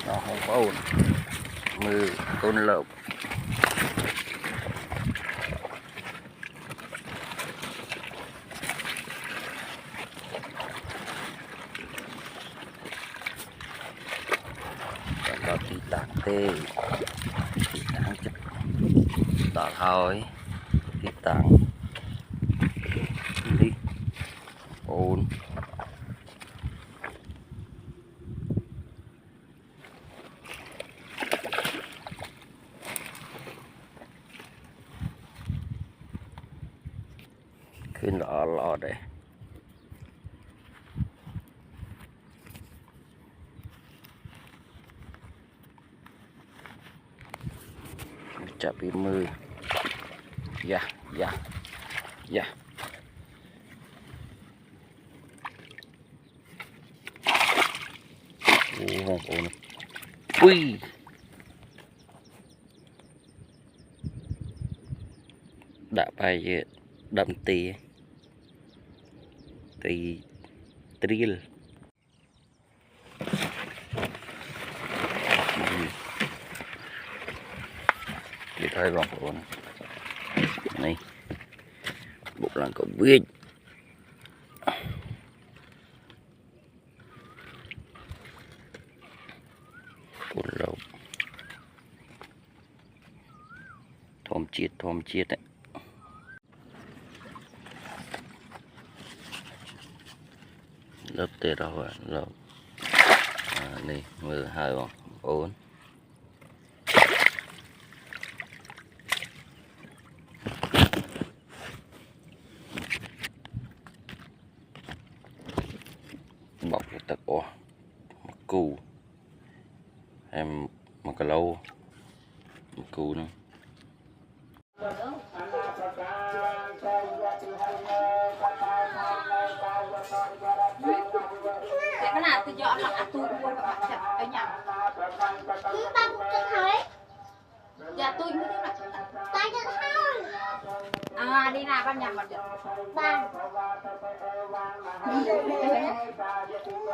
nó không có ổn mưa ôn lợp có tí tạc tê tí tạng chất đỏ thôi tí tạng đi ổnขึ้นรอđây chạm bị mưa dạ dạ dạ ổn ui đã bay đậm tì tì trill thì thấy vòng ổn này bộ lần có biết ổn lâu thom chiết đấy lớp tê đâu rồi này mưa hai vòng ổn bọc cái tật ổ một cù em một cái lâu một cù nữa cái nào tôi dọn là tôi mua các bạn chặt ở nhà Chúng ta cũng chưa thấy. dạ tôi mới là Ta chưa thấy. à đi nào ban nhà mà Ba.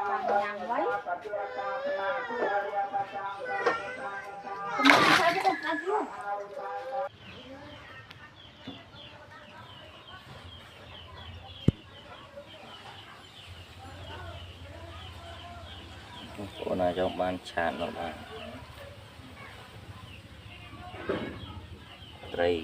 ban nhà mấy không thấy cái con ăn luôn cô này trong ban chán nó ban đây